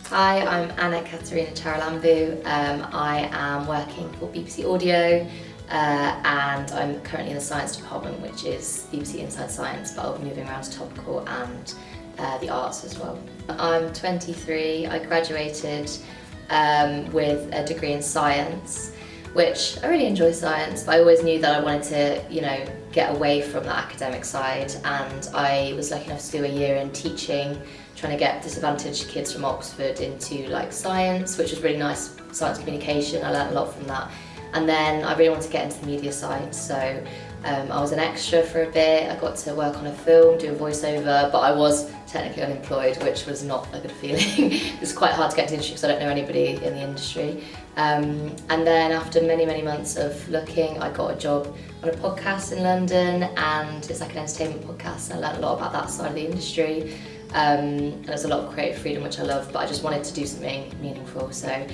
Hi, I'm Anna Katerina Charalambu. I am working for BBC Audio and I'm currently in the science department, which is BBC Inside Science, but I'll be moving around to topical and the arts as well. I'm 23, I graduated with a degree in science, which I really enjoy science, but I always knew that I wanted to, get away from the academic side, and I was lucky enough to do a year in teaching, trying to get disadvantaged kids from Oxford into science, which was really nice, science communication. I learned a lot from that. And then I really wanted to get into the media side, so I was an extra for a bit. I got to work on a film, do a voiceover, but I was technically unemployed, which was not a good feeling. It was quite hard to get into the industry because I don't know anybody in the industry. And then after many, many months of looking, I got a job on a podcast in London, and it's like an entertainment podcast, and I learned a lot about that side of the industry. And there's a lot of creative freedom, which I love, but I just wanted to do something meaningful. So I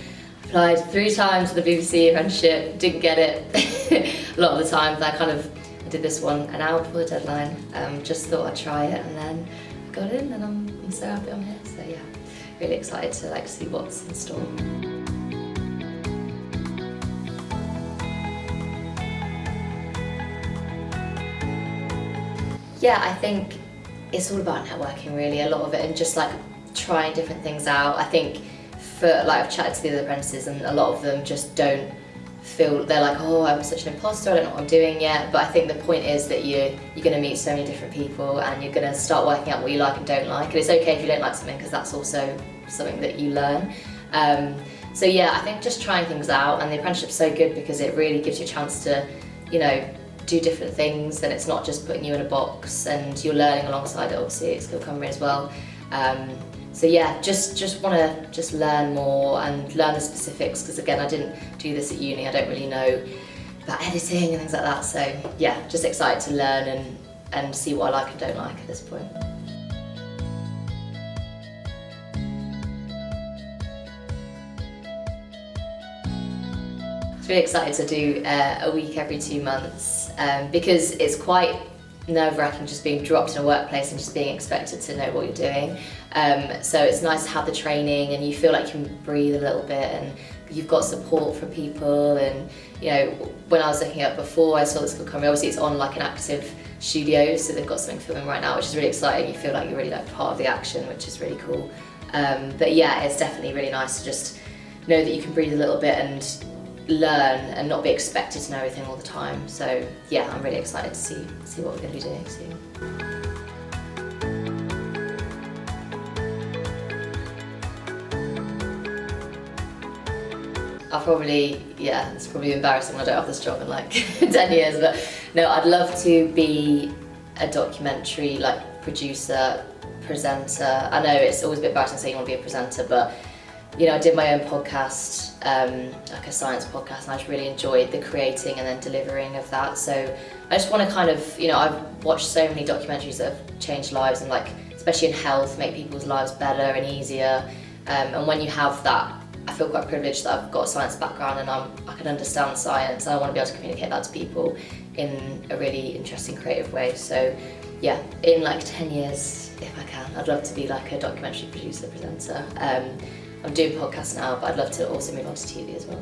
applied 3 times for the BBC apprenticeship, didn't get it a lot of the time. I did this one an hour before the deadline, just thought I'd try it, and then I got in, and I'm so happy I'm here. So yeah, really excited to see what's in store. Yeah, I think it's all about networking really, a lot of it, and just trying different things out. I think I've chatted to the other apprentices, and a lot of them just don't feel, they're like, oh, I'm such an imposter, I don't know what I'm doing yet. But I think the point is that you're going to meet so many different people, and you're going to start working out what you like and don't like. And it's okay if you don't like something, because that's also something that you learn. So yeah, I think just trying things out, and the apprenticeship's so good because it really gives you a chance to, do different things, and it's not just putting you in a box, and you're learning alongside it, obviously, at Skill Cymru as well. So yeah, just want to learn more and learn the specifics, because again, I didn't do this at uni, I don't really know about editing and things like that. So yeah, just excited to learn and see what I like and don't like at this point. I was really excited to do a week every 2 months because it's quite nerve-wracking just being dropped in a workplace and just being expected to know what you're doing. So it's nice to have the training, and you feel like you can breathe a little bit, and you've got support from people. And when I was looking up before I saw the Skill Cymru, obviously it's on an active studio, so they've got something filming right now, which is really exciting. You feel like you're really part of the action, which is really cool. But yeah, it's definitely really nice to just know that you can breathe a little bit and learn and not be expected to know everything all the time. So yeah, I'm really excited to see what we're going to be doing soon. It's probably embarrassing I don't have this job in 10 years, but no, I'd love to be a documentary producer, presenter. I know it's always a bit embarrassing to say you want to be a presenter, but I did my own podcast, a science podcast, and I just really enjoyed the creating and then delivering of that. So I just want to I've watched so many documentaries that have changed lives, and especially in health, make people's lives better and easier. And when you have that, I feel quite privileged that I've got a science background, and I can understand science, and I want to be able to communicate that to people in a really interesting, creative way. So yeah, in 10 years, if I can, I'd love to be a documentary producer, presenter. I'm doing podcasts now, but I'd love to also move on to TV as well.